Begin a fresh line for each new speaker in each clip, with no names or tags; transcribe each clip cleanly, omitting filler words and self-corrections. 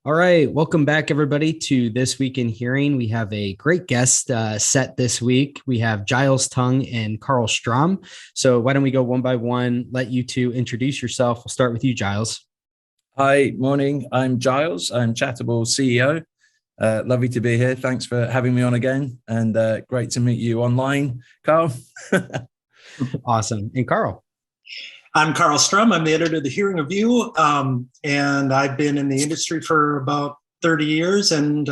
All right, welcome back, everybody, to This Week in Hearing. We have a great guest set this week. We have Giles Tongue and Karl Strom. So why don't we go one by one, let you two introduce yourself. We'll start with you, Giles.
Hi, morning. I'm Giles. I'm Chatable CEO. Lovely to be here. Thanks for having me on again. And great to meet you online, Karl.
Awesome. And Karl.
I'm Karl Strom. I'm the editor of the Hearing Review, and I've been in the industry for about 30 years. And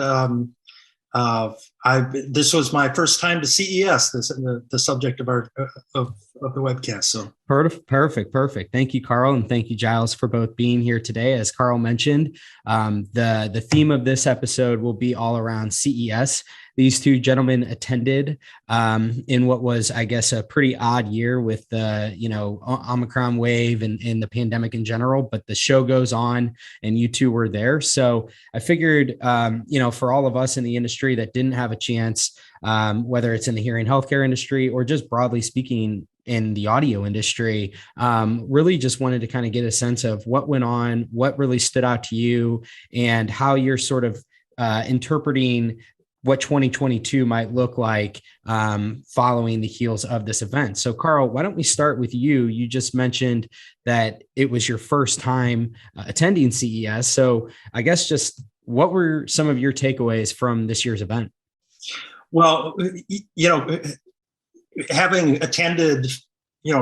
this was my first time to CES, the subject of the webcast. So
perfect. Thank you, Karl, and thank you, Giles, for both being here today. As Karl mentioned, the theme of this episode will be all around CES. These two gentlemen attended in what was, I guess, a pretty odd year with the, Omicron wave and the pandemic in general, but the show goes on and you two were there. So I figured, for all of us in the industry that didn't have a chance, whether it's in the hearing healthcare industry or just broadly speaking in the audio industry, really just wanted to kind of get a sense of what went on, what really stood out to you, and how you're sort of interpreting what 2022 might look like following the heels of this event. So, Karl, why don't we start with you? You just mentioned that it was your first time attending CES. So I guess just what were some of your takeaways from this year's event?
Well, having attended,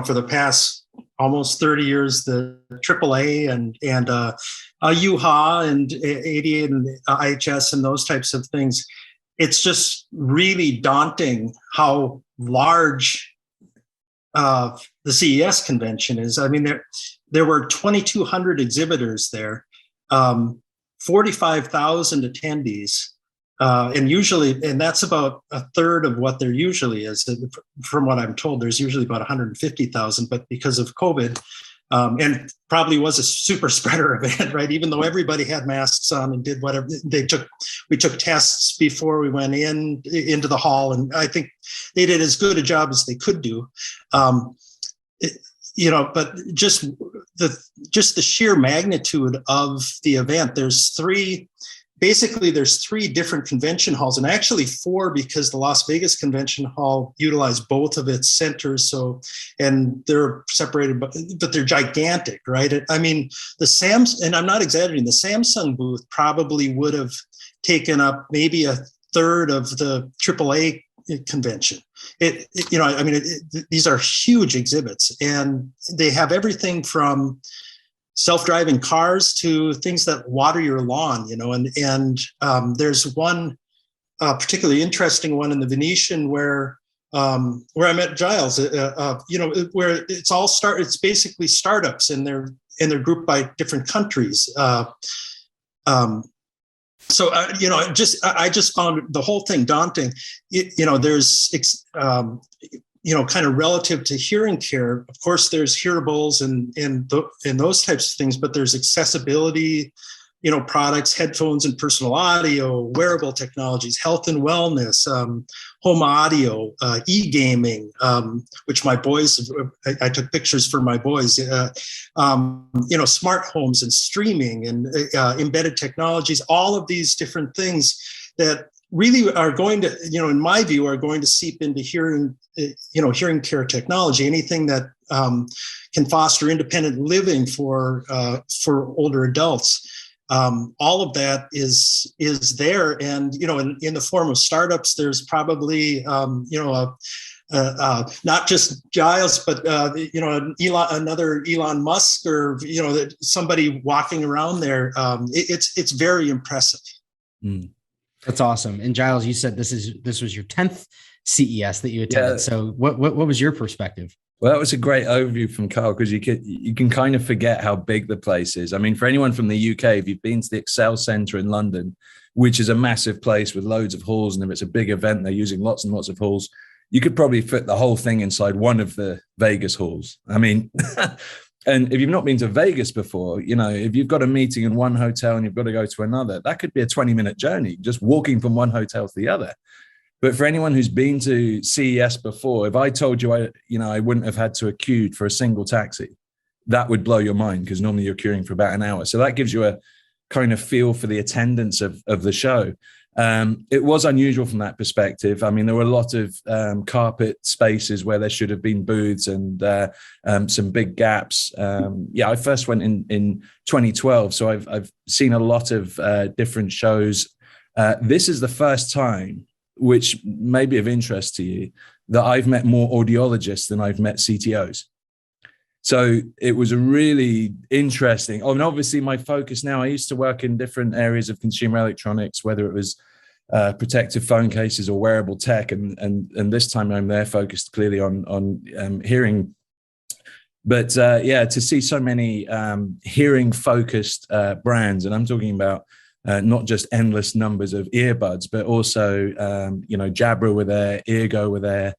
for the past almost 30 years, the AAA and UHA and ADA and IHS and those types of things, it's just really daunting how large the CES convention is. I mean, there were 2,200 exhibitors there, 45,000 attendees, and that's about a third of what there usually is. From what I'm told, there's usually about 150,000, but because of COVID, and probably was a super spreader event, right? Even though everybody had masks on and did whatever we took tests before we went into the hall, and I think they did as good a job as they could do. But just the sheer magnitude of the event. There's three different convention halls, and actually four, because the Las Vegas Convention Hall utilized both of its centers. So, and they're separated, but they're gigantic, right? I mean, and I'm not exaggerating, the Samsung booth probably would have taken up maybe a third of the AAA convention. These are huge exhibits, and they have everything from self-driving cars to things that water your lawn, and there's one particularly interesting one in the Venetian where I met Giles, where it's basically startups, and they're grouped by different countries. I just found the whole thing daunting. There's kind of relative to hearing care, of course, there's hearables and those types of things, but there's accessibility, products, headphones and personal audio, wearable technologies, health and wellness, home audio, e-gaming, which my boys, I took pictures for my boys, smart homes and streaming and embedded technologies, all of these different things that really are going to, in my view, are going to seep into hearing care technology, anything that can foster independent living for older adults. All of that is there, and in the form of startups, there's probably not just Giles, but another Elon Musk, or somebody walking around there. It's very impressive.
Mm. That's awesome. And Giles, you said this was your 10th CES that you attended. Yeah. So what was your perspective?
Well, that was a great overview from Karl, because you can kind of forget how big the place is. I mean, for anyone from the UK, if you've been to the Excel Centre in London, which is a massive place with loads of halls, and if it's a big event, they're using lots and lots of halls, you could probably fit the whole thing inside one of the Vegas halls. I mean, and if you've not been to Vegas before, if you've got a meeting in one hotel and you've got to go to another, that could be a 20-minute journey, just walking from one hotel to the other. But for anyone who's been to CES before, if I told you I wouldn't have had to queue for a single taxi, that would blow your mind, because normally you're queuing for about an hour. So that gives you kind of feel for the attendance of the show. It was unusual from that perspective. I mean, there were a lot of carpet spaces where there should have been booths and some big gaps. I first went in 2012, so I've seen a lot of different shows. This is the first time, which may be of interest to you, that I've met more audiologists than I've met CTOs. So it was a really interesting. Oh, and obviously my focus now, I used to work in different areas of consumer electronics, whether it was protective phone cases or wearable tech. And this time I'm there focused clearly on hearing. But to see so many hearing focused brands, and I'm talking about not just endless numbers of earbuds, but also, Jabra were there, Eargo were there,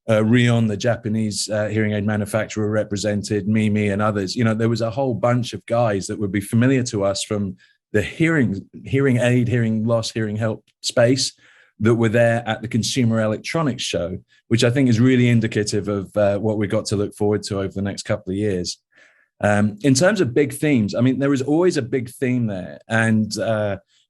Rion, the Japanese hearing aid manufacturer, represented, Mimi and others. There was a whole bunch of guys that would be familiar to us from the hearing aid, hearing loss, hearing help space that were there at the Consumer Electronics Show, which I think is really indicative of what we've got to look forward to over the next couple of years. In terms of big themes, I mean, there was always a big theme there. And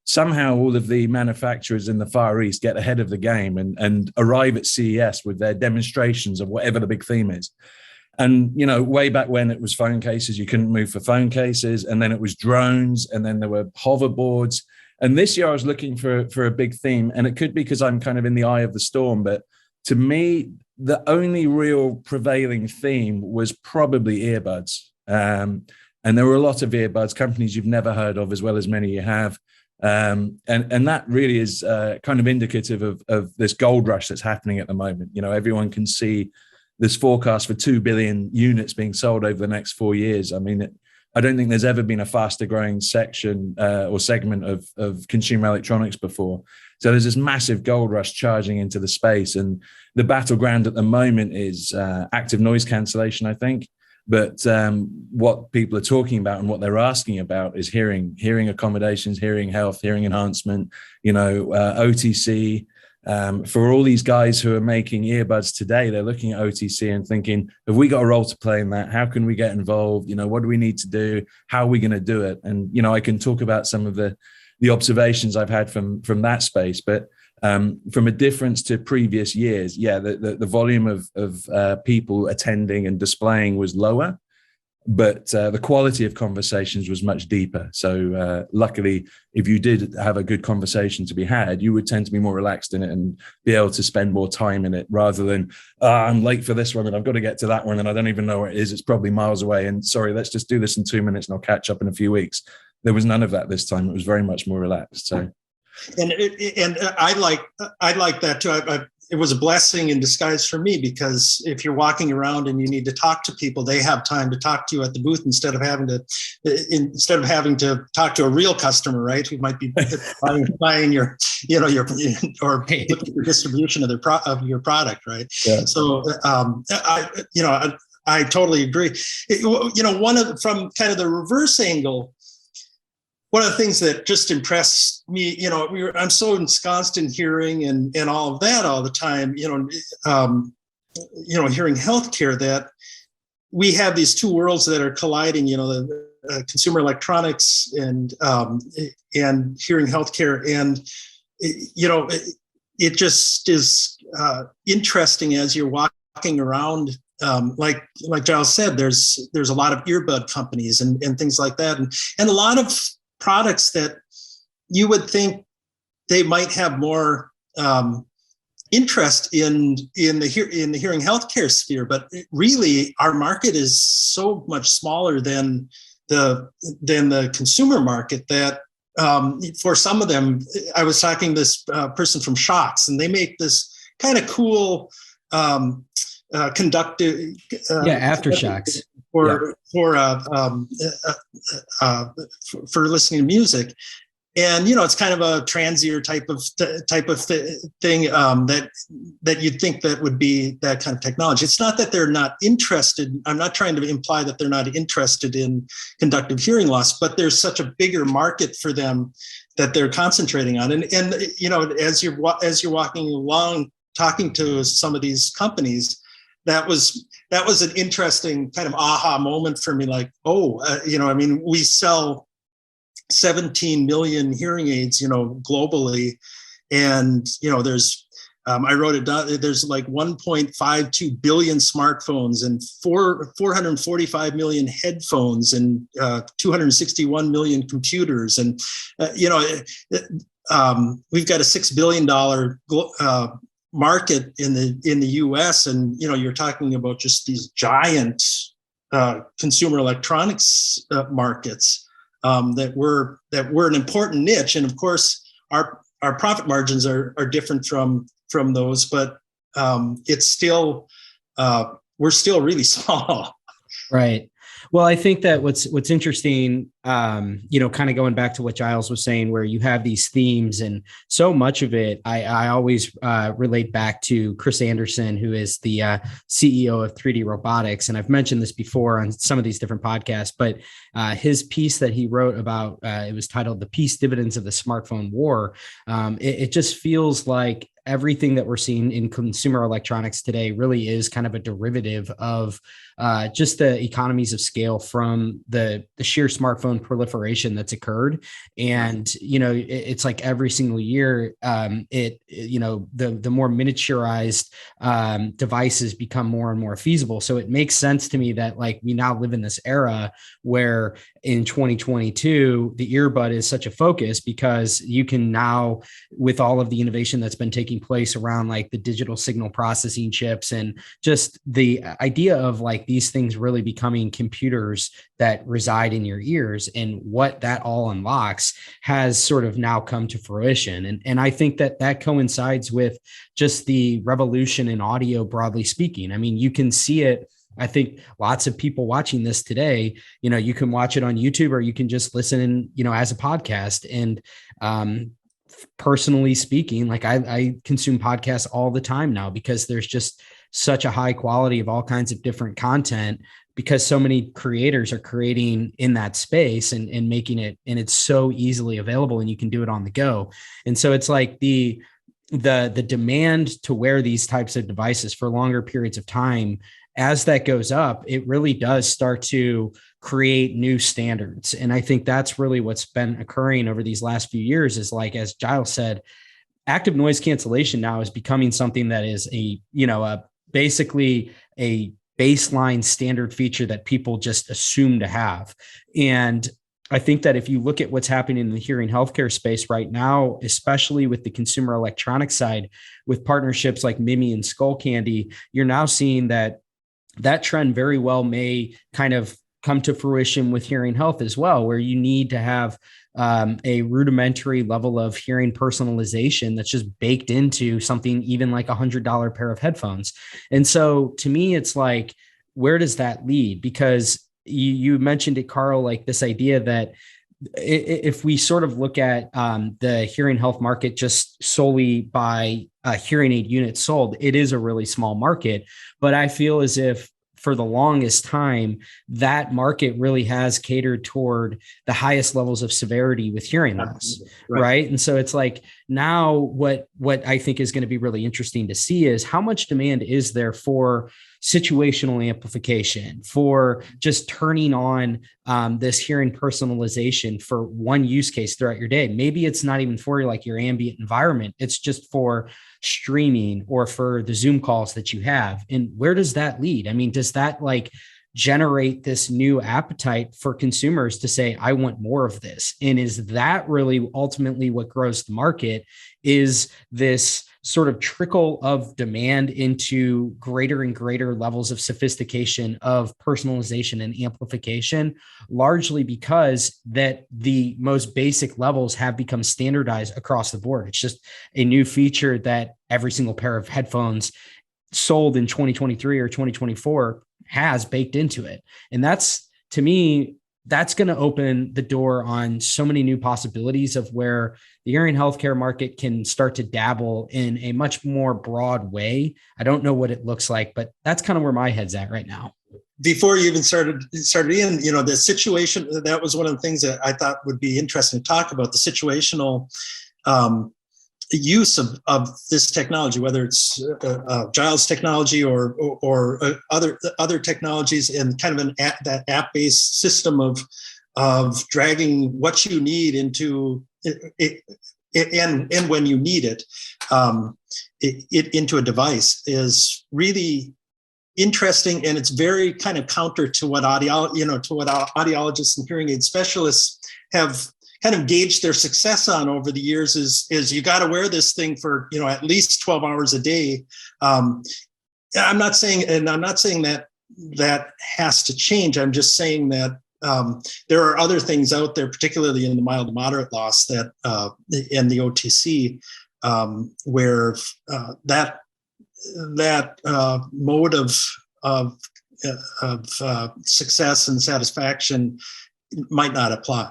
somehow all of the manufacturers in the Far East get ahead of the game and arrive at CES with their demonstrations of whatever the big theme is. And, way back when it was phone cases, you couldn't move for phone cases. And then it was drones. And then there were hoverboards. And this year I was looking for a big theme. And it could be because I'm kind of in the eye of the storm. But to me, the only real prevailing theme was probably earbuds. And there were a lot of earbuds, companies you've never heard of, as well as many you have. And that really is kind of indicative of this gold rush that's happening at the moment. Everyone can see this forecast for 2 billion units being sold over the next 4 years. I mean, I don't think there's ever been a faster growing section or segment of consumer electronics before. So there's this massive gold rush charging into the space. And the battleground at the moment is active noise cancellation, I think. But what people are talking about and what they're asking about is hearing accommodations, hearing health, hearing enhancement, OTC. For all these guys who are making earbuds today, they're looking at OTC and thinking, have we got a role to play in that? How can we get involved? What do we need to do? How are we going to do it? And, I can talk about some of the observations I've had from that space. But from a difference to previous years, the volume of people attending and displaying was lower, but the quality of conversations was much deeper. So luckily, if you did have a good conversation to be had, you would tend to be more relaxed in it and be able to spend more time in it rather than, I'm late for this one and I've got to get to that one and I don't even know where it is. It's probably miles away. And sorry, let's just do this in 2 minutes and I'll catch up in a few weeks. There was none of that this time. It was very much more relaxed. So.
And I like that too. It was a blessing in disguise for me, because if you're walking around and you need to talk to people, they have time to talk to you at the booth instead of having to talk to a real customer, right? Who might be buying your or looking for distribution of your product, right? Yeah. So I totally agree. From kind of the reverse angle. One of the things that just impressed me, I'm so ensconced in hearing and all of that all the time, hearing healthcare, that we have these two worlds that are colliding, the consumer electronics and hearing healthcare. And, it just is interesting as you're walking around. Like Giles said, there's a lot of earbud companies and things like that. And a lot of products that you would think they might have more interest in the hearing healthcare sphere, but really our market is so much smaller than the consumer market that for some of them, I was talking to this person from Shocks, and they make this kind of cool conductive
aftershocks
for listening to music. And it's kind of a transier type of thing that you'd think that would be that kind of technology. It's not that they're not interested. I'm not trying to imply that they're not interested in conductive hearing loss, but there's such a bigger market for them that they're concentrating on. And as you're walking along, talking to some of these companies, that was an interesting kind of aha moment for me. Like, we sell 17 million hearing aids, globally. And, there's, I wrote it down, there's like 1.52 billion smartphones and 445 million headphones and 261 million computers. And, we've got a $6 billion market in the US. And, you're talking about just these giant consumer electronics markets that were an important niche. And of course, our profit margins are different from those, but it's still we're still really small.
Right. Well, I think that what's interesting, kind of going back to what Giles was saying, where you have these themes, and so much of it, I always relate back to Chris Anderson, who is the CEO of 3D Robotics. And I've mentioned this before on some of these different podcasts, but his piece that he wrote about, it was titled "The Peace Dividends of the Smartphone War." It just feels like everything that we're seeing in consumer electronics today really is kind of a derivative of just the economies of scale from the sheer smartphone proliferation that's occurred. And, it's like every single year, the more miniaturized devices become more and more feasible. So it makes sense to me that like we now live in this era where in 2022, the earbud is such a focus, because you can now, with all of the innovation that's been taking place around like the digital signal processing chips, and just the idea of like these things really becoming computers that reside in your ears, and what that all unlocks has sort of now come to fruition. And I think that coincides with just the revolution in audio, broadly speaking. I mean, you can see it. I think lots of people watching this today, you can watch it on YouTube, or you can just listen, as a podcast. And personally speaking, like I consume podcasts all the time now, because there's just such a high quality of all kinds of different content, because so many creators are creating in that space and making it, and it's so easily available, and you can do it on the go. And so it's like the demand to wear these types of devices for longer periods of time, as that goes up, it really does start to create new standards. And I think that's really what's been occurring over these last few years, is like, as Giles said, active noise cancellation now is becoming something that is basically a baseline standard feature that people just assume to have. And I think that if you look at what's happening in the hearing healthcare space right now, especially with the consumer electronics side, with partnerships like Mimi and Skullcandy, you're now seeing that trend very well may kind of come to fruition with hearing health as well, where you need to have a rudimentary level of hearing personalization that's just baked into something even like $100 pair of headphones. And so to me, it's like, where does that lead? Because you mentioned it, Karl, like this idea that if we sort of look at the hearing health market just solely by hearing aid units sold, it is a really small market. But I feel as if for the longest time, that market really has catered toward the highest levels of severity with hearing loss, right? And so it's like, now what I think is going to be really interesting to see is how much demand is there for situational amplification, for just turning on this hearing personalization for one use case throughout your day. Maybe it's not even for like your ambient environment. It's just for streaming or for the Zoom calls that you have. And where does that lead? I mean, does that like generate this new appetite for consumers to say, I want more of this? And is that really ultimately what grows the market? Is this sort of trickle of demand into greater and greater levels of sophistication of personalization and amplification, largely because that the most basic levels have become standardized across the board. It's just a new feature that every single pair of headphones sold in 2023 or 2024 has baked into it. And that's, to me, that's going to open the door on so many new possibilities of where the hearing healthcare market can start to dabble in a much more broad way. I don't know what it looks like, but that's kind of where my head's at right now.
Before you even started in, the situation, that was one of the things that I thought would be interesting to talk about, the situational use of this technology, whether it's Giles technology or other technologies, and kind of that app-based system of of dragging what you need into it, and when you need it, into a device is really interesting, and it's very kind of counter to what audiologists and hearing aid specialists have kind of gauged their success on over the years. Is you got to wear this thing for at least 12 hours a day. I'm not saying that has to change. I'm just saying that there are other things out there, particularly in the mild to moderate loss that and the OTC, where that mode of success and satisfaction might not apply.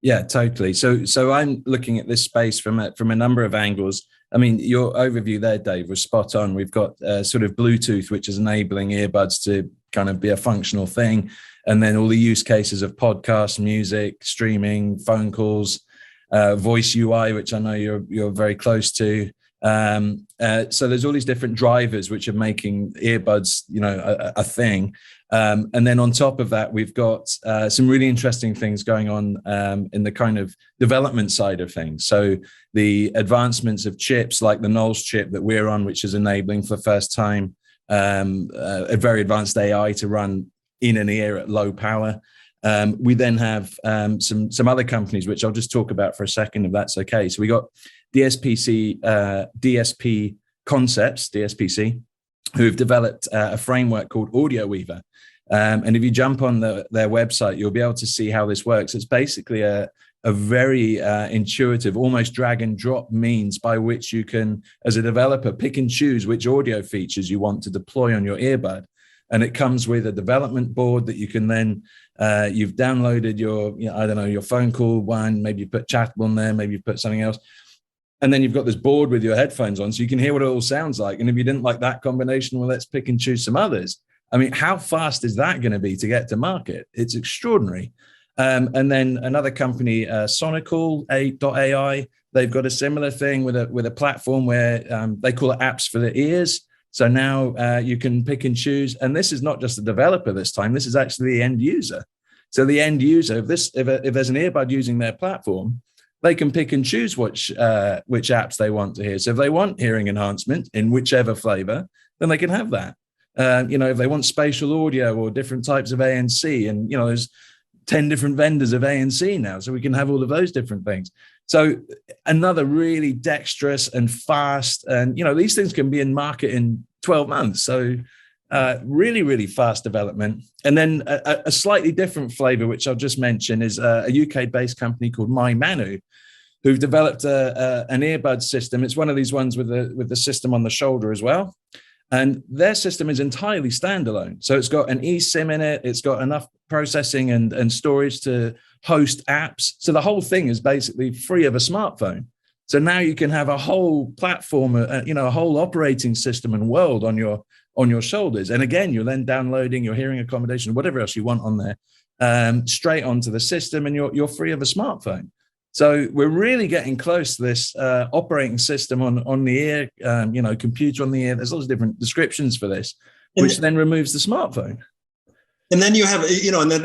Yeah, totally. So I'm looking at this space from a number of angles. I mean, your overview there, Dave, was spot on. We've got sort of Bluetooth, which is enabling earbuds to kind of be a functional thing. And then all the use cases of podcasts, music, streaming, phone calls, voice UI, which I know you're very close to. So there's all these different drivers which are making earbuds, a thing. And then on top of that, we've got some really interesting things going on in the kind of development side of things. So the advancements of chips like the Knowles chip that we're on, which is enabling for the first time a very advanced AI to run in an ear at low power. We then have some other companies, which I'll just talk about for a second, if that's okay. So we got DSP Concepts, DSPC, who've developed a framework called Audio Weaver. And if you jump on their website, you'll be able to see how this works. It's basically a very intuitive, almost drag and drop means by which you can, as a developer, pick and choose which audio features you want to deploy on your earbud. And it comes with a development board that you can then, you've downloaded your phone call one, maybe you put Chatable in there, maybe you put something else. And then you've got this board with your headphones on, so you can hear what it all sounds like. And if you didn't like that combination, well, let's pick and choose some others. I mean, how fast is that going to be to get to market? It's extraordinary. And then another company, Sonical.ai, they've got a similar thing with a platform where they call it apps for the ears. So now you can pick and choose. And this is not just the developer this time. This is actually the end user. So the end user, if there's an earbud using their platform, they can pick and choose which apps they want to hear. So if they want hearing enhancement in whichever flavor, then they can have that. If they want spatial audio or different types of ANC, and there's 10 different vendors of ANC now, so we can have all of those different things. So another really dexterous and fast, and these things can be in market in 12 months. So really, really fast development. And then a slightly different flavor, which I'll just mention, is a UK-based company called MyManu, who've developed an earbud system. It's one of these ones with the system on the shoulder as well. And their system is entirely standalone. So it's got an eSIM in it. It's got enough processing and storage to host apps. So the whole thing is basically free of a smartphone. So now you can have a whole platform, a whole operating system and world on your shoulders. And again, you're then downloading your hearing accommodation, whatever else you want on there, straight onto the system, and you're free of a smartphone. So we're really getting close to this operating system on the ear, computer on the ear. There's lots of different descriptions for this, which then removes the smartphone.
And then you have, and then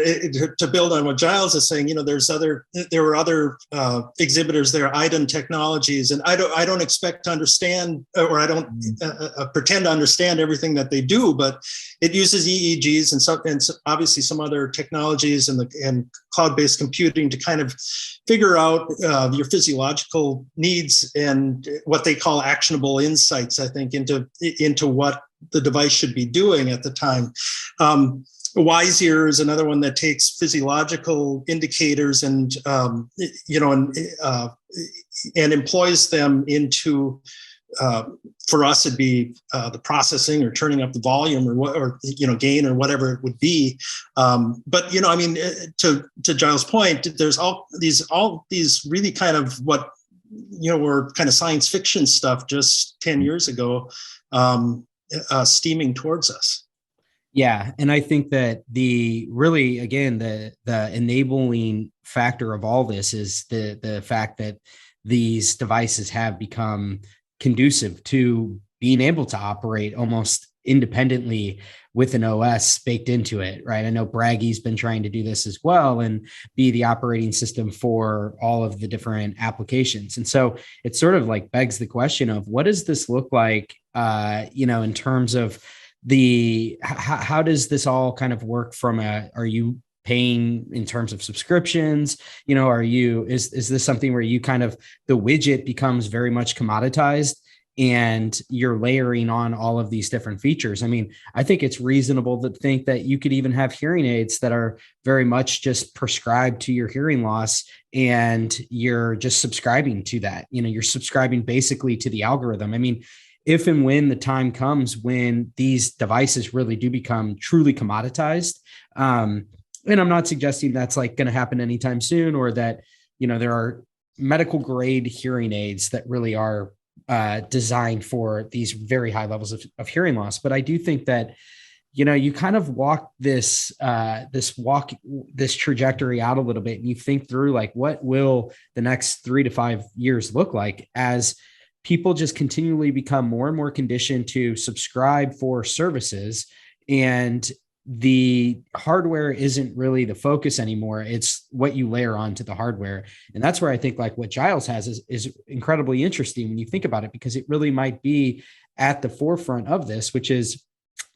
to build on what Giles is saying, there were other exhibitors there, Iden Technologies, and I don't expect to understand, or I don't pretend to understand everything that they do, but it uses EEGs and obviously some other technologies and cloud-based computing to kind of figure out your physiological needs and what they call actionable insights, I think, into what the device should be doing at the time. Wise Ear is another one that takes physiological indicators and employs them into, for us, it'd be the processing or turning up the volume or gain or whatever it would be. But to Giles' point, there's all these really kind of what were kind of science fiction stuff just 10 years ago, steaming towards us.
Yeah. And I think that the enabling factor of all this is the fact that these devices have become conducive to being able to operate almost independently with an OS baked into it, right? I know Braggie's been trying to do this as well and be the operating system for all of the different applications. And so it sort of like begs the question of what does this look like, in terms of how does this all kind of work are you paying in terms of subscriptions? Is this something where you kind of, the widget becomes very much commoditized and you're layering on all of these different features? I mean, I think it's reasonable to think that you could even have hearing aids that are very much just prescribed to your hearing loss and you're just subscribing to that. You're subscribing basically to the algorithm. I mean, if and when the time comes when these devices really do become truly commoditized, and I'm not suggesting that's like going to happen anytime soon, or that, there are medical grade hearing aids that really are designed for these very high levels of hearing loss. But I do think that, you kind of walk this trajectory out a little bit, and you think through like, what will the next 3 to 5 years look like as people just continually become more and more conditioned to subscribe for services, and the hardware isn't really the focus anymore. It's what you layer onto the hardware. And that's where I think like what Giles has is incredibly interesting when you think about it, because it really might be at the forefront of this, which is,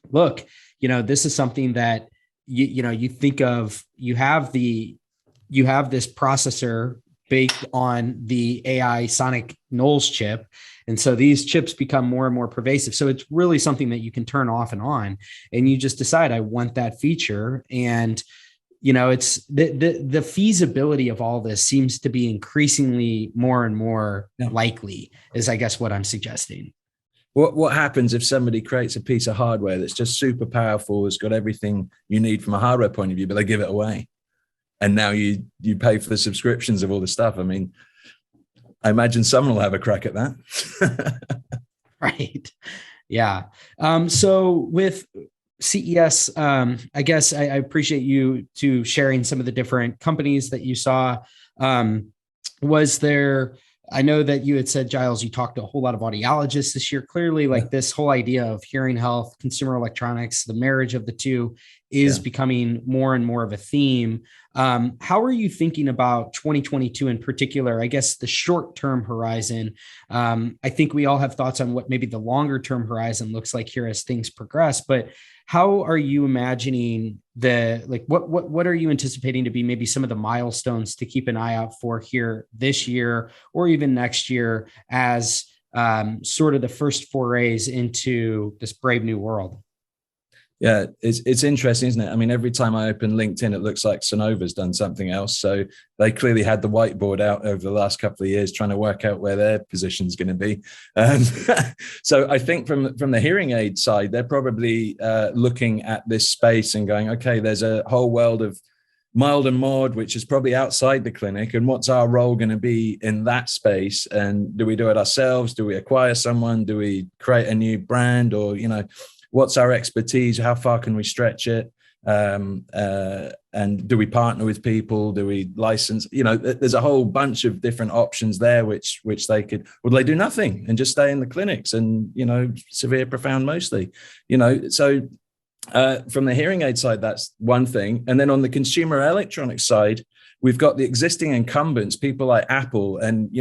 look, this is something that you think of, you have this processor baked on the AI Sonic Knowles chip. And so these chips become more and more pervasive. So it's really something that you can turn off and on, and you just decide, I want that feature. And, it's the feasibility of all this seems to be increasingly more and more likely, is I guess what I'm suggesting.
What happens if somebody creates a piece of hardware that's just super powerful, it's got everything you need from a hardware point of view, but they give it away? And now you pay for the subscriptions of all the stuff. I mean, I imagine someone will have a crack at that.
Right. Yeah. So with CES, I guess I appreciate you to sharing some of the different companies that you saw. I know that you had said, Giles, you talked to a whole lot of audiologists this year. Clearly, like this whole idea of hearing health, consumer electronics, the marriage of the two is becoming more and more of a theme. How are you thinking about 2022 in particular? I guess the short-term horizon. I think we all have thoughts on what maybe the longer-term horizon looks like here as things progress, but how are you imagining what are you anticipating to be maybe some of the milestones to keep an eye out for here this year or even next year as sort of the first forays into this brave new world?
Yeah, it's interesting, isn't it? I mean, every time I open LinkedIn, it looks like Sonova's done something else. So they clearly had the whiteboard out over the last couple of years trying to work out where their position's going to be. So I think from the hearing aid side, they're probably looking at this space and going, okay, there's a whole world of mild and mod, which is probably outside the clinic. And what's our role going to be in that space? And do we do it ourselves? Do we acquire someone? Do we create a new brand? Or, what's our expertise? How far can we stretch it? And do we partner with people? Do we license? There's a whole bunch of different options there, which they could, or they do nothing and just stay in the clinics and, severe, profound mostly, so from the hearing aid side, that's one thing. And then on the consumer electronics side, we've got the existing incumbents, people like Apple. And,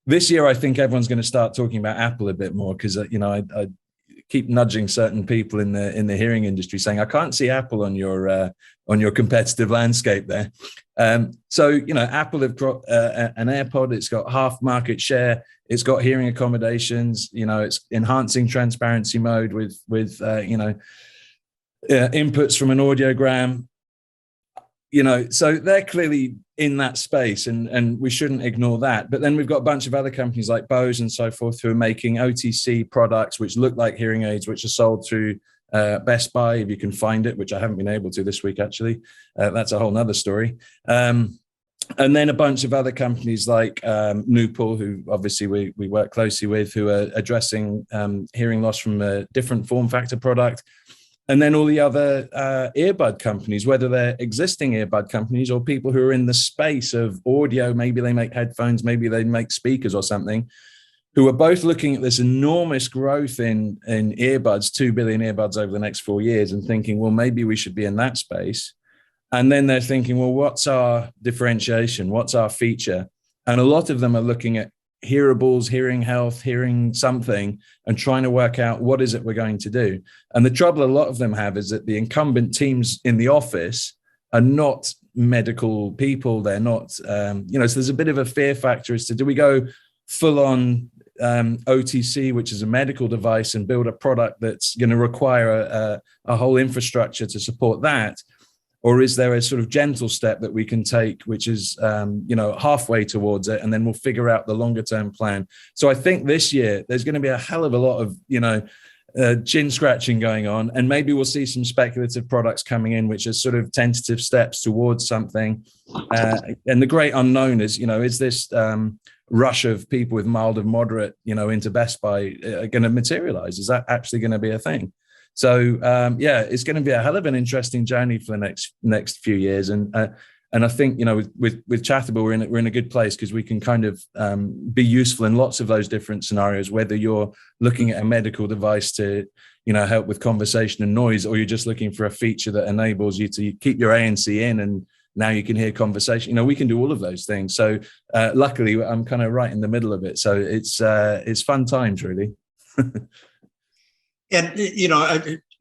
this year, I think everyone's going to start talking about Apple a bit more because, I keep nudging certain people in the hearing industry saying, I can't see Apple on your competitive landscape there. So, Apple have got an AirPod. It's got half market share. It's got hearing accommodations. It's enhancing transparency mode with inputs from an audiogram. So they're clearly in that space, and we shouldn't ignore that. But then we've got a bunch of other companies like Bose and so forth who are making OTC products which look like hearing aids, which are sold through Best Buy, if you can find it, which I haven't been able to this week, actually. That's a whole nother story. And then a bunch of other companies like Newport, who obviously we work closely with, who are addressing hearing loss from a different form factor product. And then all the other earbud companies, whether they're existing earbud companies or people who are in the space of audio, maybe they make headphones, maybe they make speakers or something, who are both looking at this enormous growth in earbuds, 2 billion earbuds over the next 4 years, and thinking, well, maybe we should be in that space. And then they're thinking, well, what's our differentiation? What's our feature? And a lot of them are looking at hearables, hearing health, hearing something, and trying to work out what is it we're going to do. And the trouble a lot of them have is that the incumbent teams in the office are not medical people. They're not, so there's a bit of a fear factor as to, do we go full on OTC, which is a medical device, and build a product that's going to require a whole infrastructure to support that? Or is there a sort of gentle step that we can take, which is, halfway towards it, and then we'll figure out the longer term plan? So I think this year there's going to be a hell of a lot of, chin scratching going on, and maybe we'll see some speculative products coming in, which are sort of tentative steps towards something. And the great unknown is, is this rush of people with mild and moderate, into Best Buy going to materialize? Is that actually going to be a thing? So it's going to be a hell of an interesting journey for the next few years, and I think with Chatable we're in a good place, because we can kind of be useful in lots of those different scenarios. Whether you're looking at a medical device to help with conversation and noise, or you're just looking for a feature that enables you to keep your ANC in, and now you can hear conversation. We can do all of those things. So luckily, I'm kind of right in the middle of it. So it's fun times, really.
And,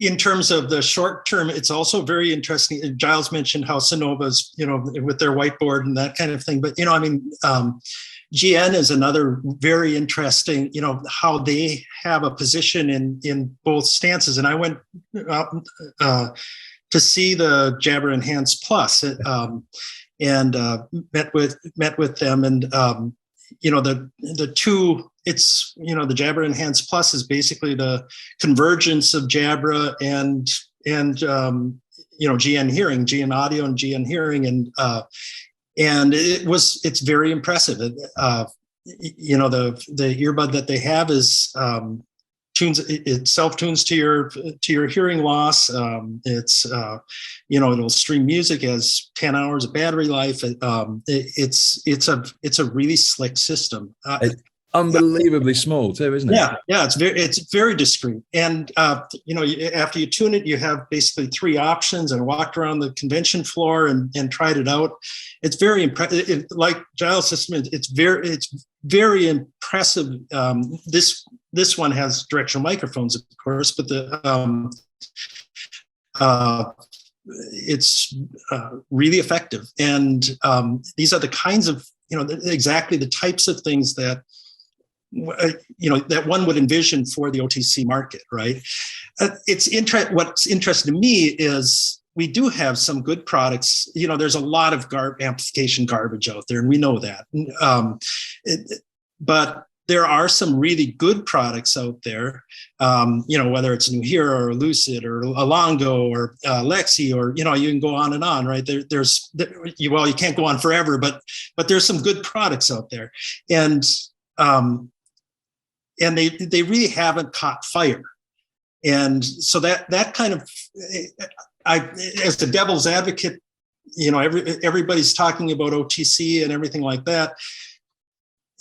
in terms of the short term, it's also very interesting. Giles mentioned how Sonova's, with their whiteboard and that kind of thing. But, GN is another very interesting, how they have a position in both stances. And I went to see the Jabra Enhance Plus and met with them. And, the two, it's, the Jabra Enhance Plus is basically the convergence of Jabra and GN hearing, GN audio and GN hearing. And it's very impressive. The earbud that they have is it self-tunes to your hearing loss. It'll stream music, has 10 hours of battery life. It's a really slick system.
It's unbelievably small too, isn't it?
Yeah, it's very discreet. And after you tune it, you have basically 3 options, and walked around the convention floor and tried it out. It's very impressive. Like Giles system, it's very impressive. This one has directional microphones, of course, but it's really effective. And these are the kinds of, exactly the types of things that, that one would envision for the OTC market, right? What's interesting to me is we do have some good products. There's a lot of amplification garbage out there, and we know that. But there are some really good products out there, whether it's Nuheara or Lucid or Alongo or Lexi, or, you can go on and on, right? You can't go on forever, but there's some good products out there. And they really haven't caught fire. And so that kind of, as the devil's advocate, everybody's talking about OTC and everything like that.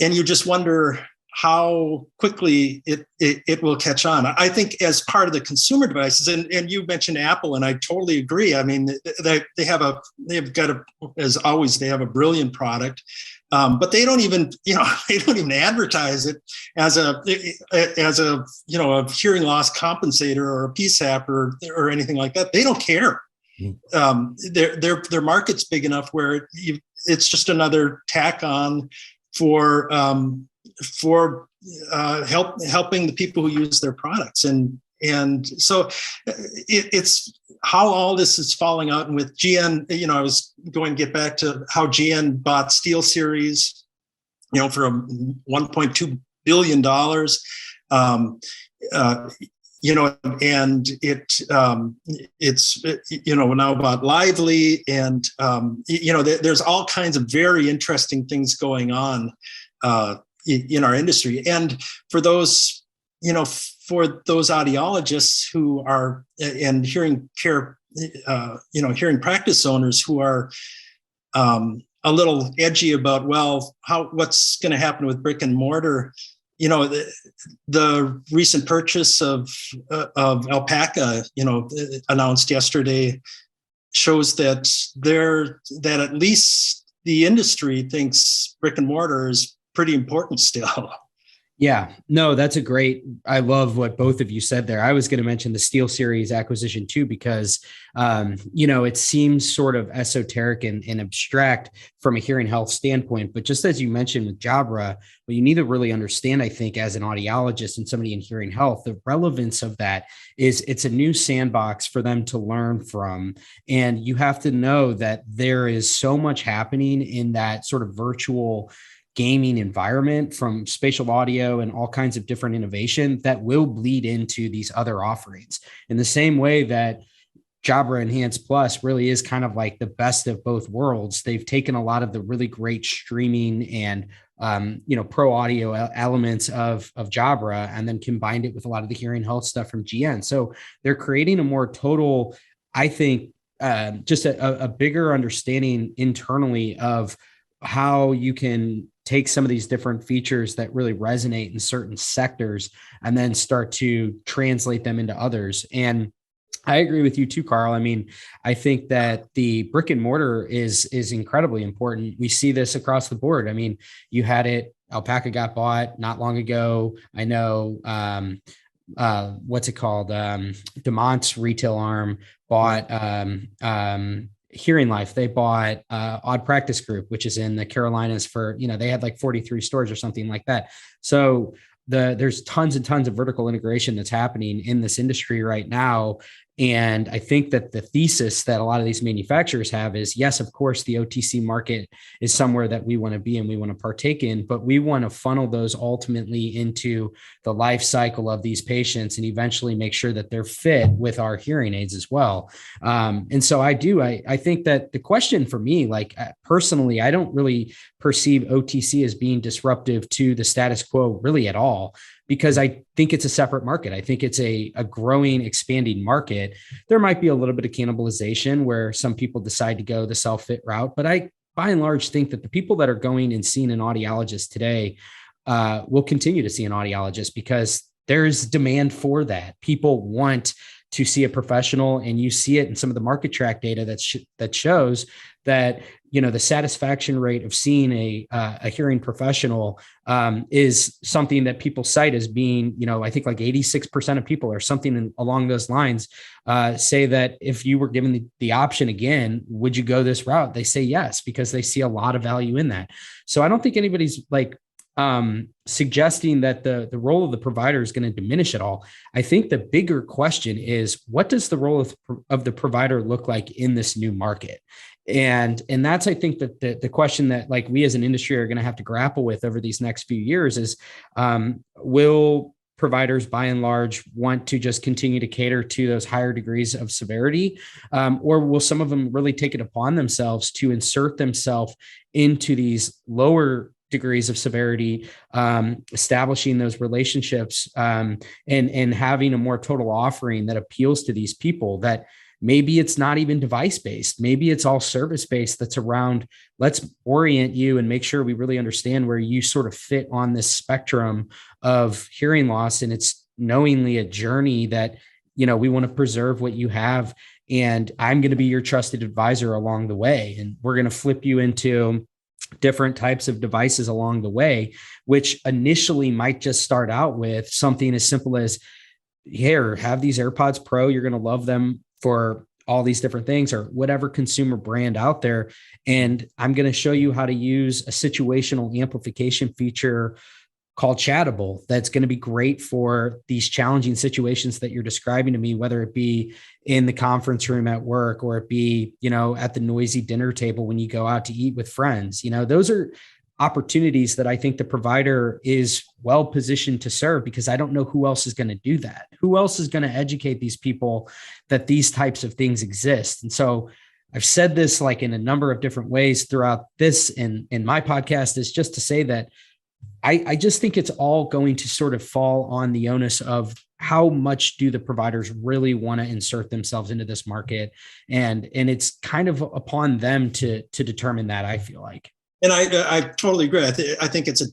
And you just wonder how quickly it will catch on. I think as part of the consumer devices, and you mentioned Apple, and I totally agree. I mean, they have a brilliant product. But they don't even, advertise it as a hearing loss compensator or a PSAP or anything like that. They don't care. Their market's big enough where it's just another tack on for helping the people who use their products. And so it's how all this is falling out. And with GN, I was going to get back to how GN bought SteelSeries, for $1.2 billion. And it's now about Lively, and there's all kinds of very interesting things going on in our industry. And for those audiologists who are, and hearing care, hearing practice owners who are a little edgy about, what's going to happen with brick and mortar? the recent purchase of Alpaca, announced yesterday, shows that at least the industry thinks brick and mortar is pretty important still.
Yeah, no, I love what both of you said there. I was going to mention the SteelSeries acquisition too, because, it seems sort of esoteric and abstract from a hearing health standpoint. But just as you mentioned with Jabra, what you need to really understand, I think, as an audiologist and somebody in hearing health, the relevance of that is it's a new sandbox for them to learn from. And you have to know that there is so much happening in that sort of virtual gaming environment, from spatial audio and all kinds of different innovation that will bleed into these other offerings in the same way that Jabra Enhance Plus really is kind of like the best of both worlds. They've taken a lot of the really great streaming and pro audio elements of Jabra and then combined it with a lot of the hearing health stuff from GN. So they're creating a more total, I think, just a bigger understanding internally of how you can take some of these different features that really resonate in certain sectors and then start to translate them into others. And I agree with you too, Karl. I mean, I think that the brick and mortar is incredibly important. We see this across the board. I mean, you had it, Alpaca got bought not long ago. I know, what's it called? DeMont's retail arm bought, Hearing Life. They bought Odd Practice Group, which is in the Carolinas for, they had like 43 stores or something like that. So there's tons and tons of vertical integration that's happening in this industry right now. And I think that the thesis that a lot of these manufacturers have is, yes, of course, the OTC market is somewhere that we want to be and we want to partake in, but we want to funnel those ultimately into the life cycle of these patients and eventually make sure that they're fit with our hearing aids as well. And so I think that the question for me, like personally, I don't really perceive OTC as being disruptive to the status quo really at all, because I think it's a separate market. I think it's a growing, expanding market. There might be a little bit of cannibalization where some people decide to go the self-fit route, but I, by and large, think that the people that are going and seeing an audiologist today will continue to see an audiologist because there's demand for that. People want to see a professional, and you see it in some of the market track data that shows that the satisfaction rate of seeing a hearing professional is something that people cite as being, I think like 86% of people or something along those lines say that if you were given the option again, would you go this route? They say yes, because they see a lot of value in that. So I don't think anybody's like suggesting that the role of the provider is going to diminish at all. I think the bigger question is, what does the role of the provider look like in this new market? And that's, I think, that the question that like we as an industry are going to have to grapple with over these next few years is, will providers by and large want to just continue to cater to those higher degrees of severity? Or will some of them really take it upon themselves to insert themselves into these lower degrees of severity, establishing those relationships, and having a more total offering that appeals to these people? That maybe it's not even device-based. Maybe it's all service-based that's around, let's orient you and make sure we really understand where you sort of fit on this spectrum of hearing loss. And it's knowingly a journey that, we want to preserve what you have. And I'm going to be your trusted advisor along the way. And we're going to flip you into different types of devices along the way, which initially might just start out with something as simple as, here, have these AirPods Pro. You're going to love them for all these different things, or whatever consumer brand out there. And I'm going to show you how to use a situational amplification feature called Chatable that's going to be great for these challenging situations that you're describing to me, whether it be in the conference room at work or it be, at the noisy dinner table when you go out to eat with friends. Those are opportunities that I think the provider is well positioned to serve, because I don't know who else is going to do that. Who else is going to educate these people that these types of things exist? And so I've said this like in a number of different ways throughout this in my podcast, is just to say that I just think it's all going to sort of fall on the onus of how much do the providers really want to insert themselves into this market. And it's kind of upon them to determine that, I feel like.
And I totally agree. I think it's a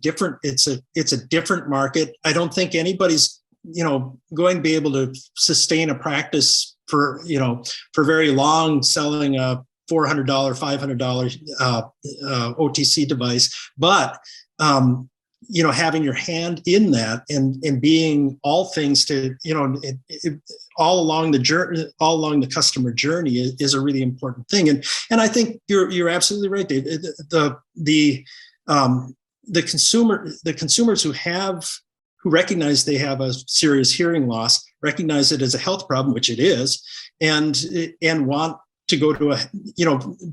different market. I don't think anybody's, going to be able to sustain a practice for very long selling a $400, $500 OTC device. But, having your hand in that and being all things to, all along the journey, all along the customer journey is a really important thing. And I think you're absolutely right, Dave. The consumers who recognize they have a serious hearing loss, recognize it as a health problem, which it is, and want to go to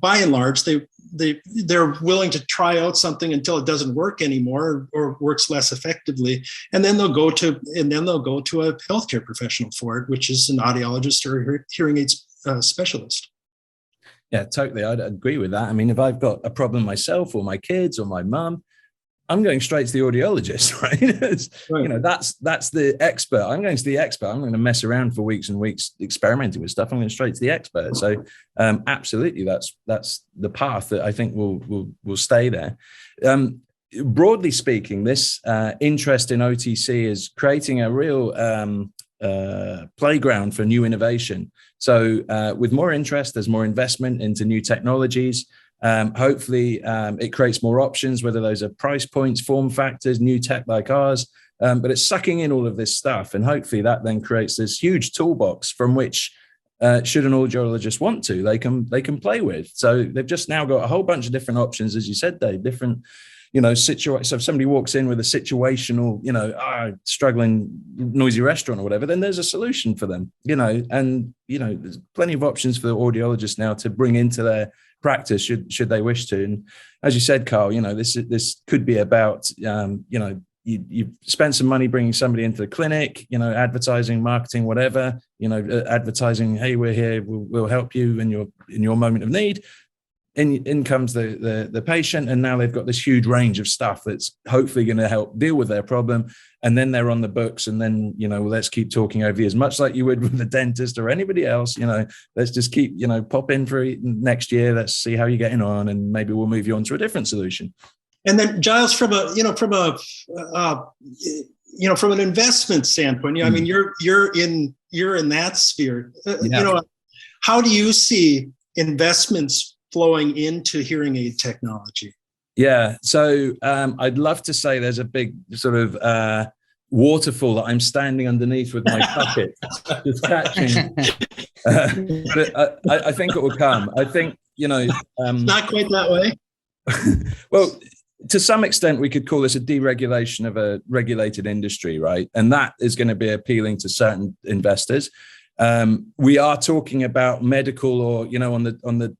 by and large, they're willing to try out something until it doesn't work anymore or works less effectively, and then they'll go to a healthcare professional for it, which is an audiologist or a hearing aids specialist.
Yeah, totally. I'd agree with that. I mean, if I've got a problem myself or my kids or my mum, I'm going straight to the audiologist, right? That's the expert. I'm going to the expert. I'm going to mess around for weeks and weeks experimenting with stuff. I'm going straight to the expert. So absolutely, that's the path that I think will stay there. Broadly speaking, this interest in OTC is creating a real playground for new innovation. So with more interest, there's more investment into new technologies. Hopefully it creates more options, whether those are price points, form factors, new tech like ours, but it's sucking in all of this stuff. And hopefully that then creates this huge toolbox from which should an audiologist want to, they can play with. So they've just now got a whole bunch of different options, as you said, Dave, different, so if somebody walks in with a situational, struggling noisy restaurant or whatever, then there's a solution for them, and, there's plenty of options for the audiologists now to bring into their practice should they wish to. And as you said, Karl, this could be about, you spent some money bringing somebody into the clinic, advertising, marketing, whatever, advertising, hey, we're here, we'll help you in your moment of need. In comes the patient, and now they've got this huge range of stuff that's hopefully going to help deal with their problem. And then they're on the books, and then, let's keep talking over years, much like you would with the dentist or anybody else. Let's just keep, pop in for next year. Let's see how you're getting on, and maybe we'll move you on to a different solution. And
then, Giles, from an investment standpoint, I mean, you're in that sphere. How do you see investments flowing into hearing aid technology?
Yeah, so I'd love to say there's a big sort of waterfall that I'm standing underneath with my bucket, just catching. But I think it will come. I think,
not quite that way.
Well, to some extent, we could call this a deregulation of a regulated industry, right? And that is going to be appealing to certain investors. We are talking about medical, or on the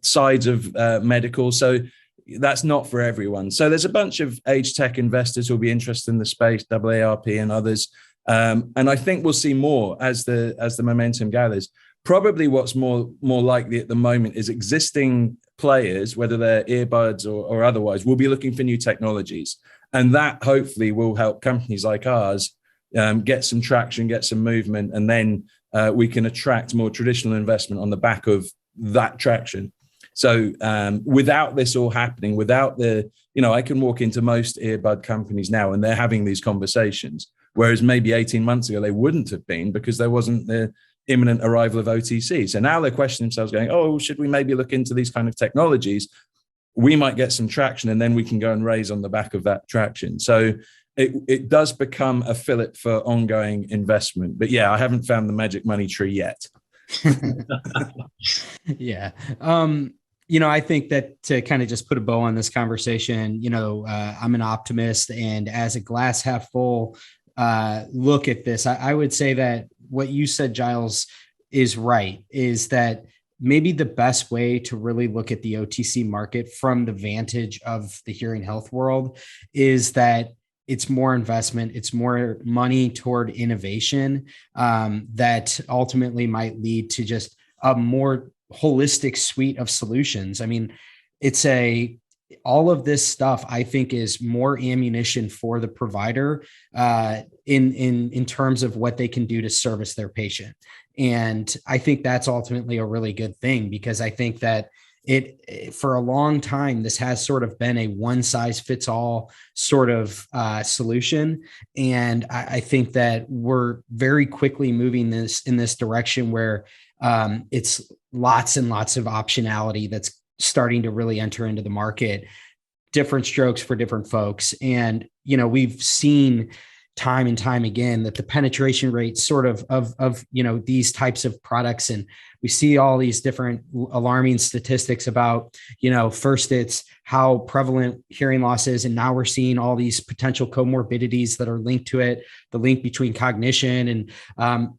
sides of medical, so that's not for everyone. So there's a bunch of age tech investors who'll be interested in the space, AARP and others, and I think we'll see more as the momentum gathers. Probably what's more likely at the moment is existing players, whether they're earbuds or otherwise, will be looking for new technologies, and that hopefully will help companies like ours get some traction, get some movement, and then we can attract more traditional investment on the back of that traction. So without this all happening, without I can walk into most earbud companies now and they're having these conversations, whereas maybe 18 months ago they wouldn't have been, because there wasn't the imminent arrival of OTC. So now they're questioning themselves going, oh, should we maybe look into these kind of technologies? We might get some traction, and then we can go and raise on the back of that traction. So it does become a fillet for ongoing investment. But yeah, I haven't found the magic money tree yet.
Yeah. I think that to kind of just put a bow on this conversation, I'm an optimist, and as a glass half full look at this, I would say that what you said, Giles, is right, is that maybe the best way to really look at the OTC market from the vantage of the hearing health world is that it's more investment, it's more money toward innovation that ultimately might lead to just a more holistic suite of solutions. I mean, all of this stuff, I think, is more ammunition for the provider in terms of what they can do to service their patient. And I think that's ultimately a really good thing, because I think that for a long time, this has sort of been a one size fits all sort of solution. And I think that we're very quickly moving in this direction where it's lots and lots of optionality that's starting to really enter into the market, different strokes for different folks. And, we've seen time and time again that the penetration rate sort of these types of products, and we see all these different alarming statistics about, first it's how prevalent hearing loss is, and now we're seeing all these potential comorbidities that are linked to it, the link between cognition and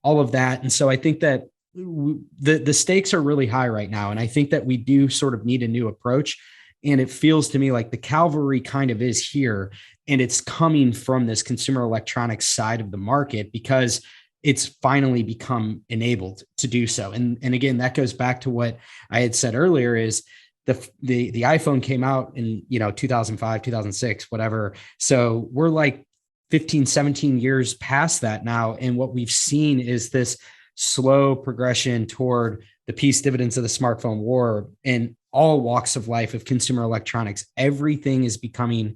all of that. And so I think that the stakes are really high right now, and I think that we do sort of need a new approach. And it feels to me like the cavalry kind of is here, and it's coming from this consumer electronics side of the market because it's finally become enabled to do so. And again, that goes back to what I had said earlier is the iPhone came out in, 2005, 2006, whatever. So we're like 15, 17 years past that now. And what we've seen is this slow progression toward the peace dividends of the smartphone war in all walks of life of consumer electronics. Everything is becoming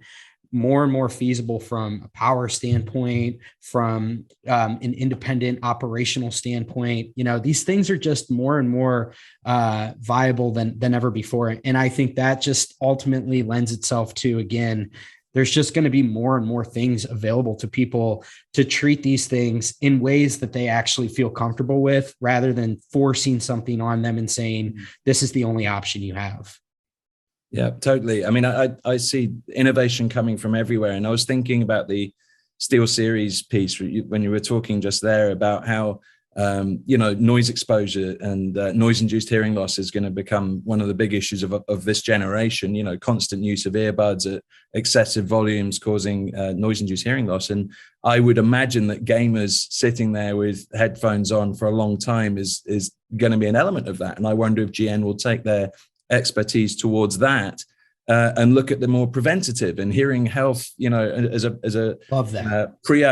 more and more feasible from a power standpoint, from an independent operational standpoint. These things are just more and more viable than ever before. And I think that just ultimately lends itself to, again, there's just going to be more and more things available to people to treat these things in ways that they actually feel comfortable with, rather than forcing something on them and saying, this is the only option you have.
Yeah, totally. I mean, I see innovation coming from everywhere. And I was thinking about the SteelSeries piece when you were talking just there about how, noise exposure and noise-induced hearing loss is going to become one of the big issues of this generation, constant use of earbuds at excessive volumes causing noise-induced hearing loss. And I would imagine that gamers sitting there with headphones on for a long time is going to be an element of that. And I wonder if GN will take their expertise towards that and look at the more preventative and hearing health, as a
love that
pre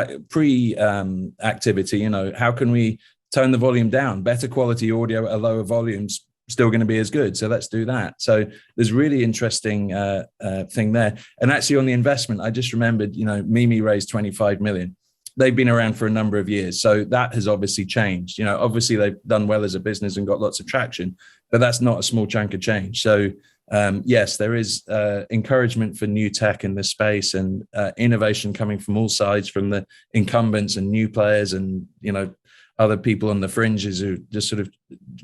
activity. How can we tone the volume down? Better quality audio at lower volumes, still going to be as good. So let's do that. So there's really interesting thing there. And actually on the investment, I just remembered, Mimi raised 25 million. They've been around for a number of years. So that has obviously changed. Obviously they've done well as a business and got lots of traction, but that's not a small chunk of change. So yes, there is encouragement for new tech in this space and innovation coming from all sides, from the incumbents and new players and, other people on the fringes who are just sort of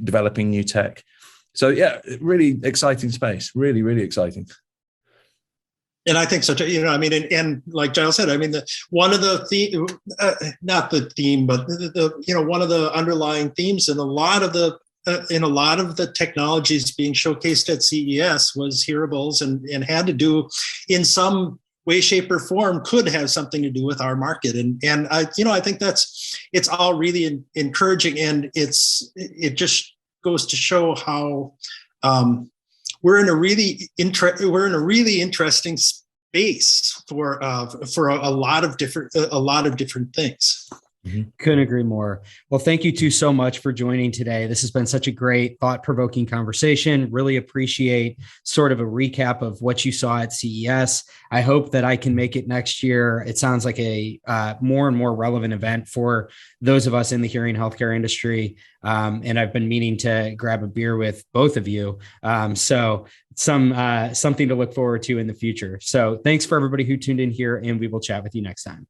developing new tech. So yeah, really exciting space, really, really exciting.
And I think so too, and like Giles said, one of the theme, not the theme, but one of the underlying themes in a lot of the technologies being showcased at CES was hearables, and had to do in some way, shape, or form could have something to do with our market. And I think it's all really encouraging, and it just goes to show how we're in a really interesting space for a lot of different things.
Mm-hmm. Couldn't agree more. Well, thank you two so much for joining today. This has been such a great, thought-provoking conversation. Really appreciate sort of a recap of what you saw at CES. I hope that I can make it next year. It sounds like a more and more relevant event for those of us in the hearing healthcare industry. And I've been meaning to grab a beer with both of you. So something to look forward to in the future. So thanks for everybody who tuned in here, and we will chat with you next time.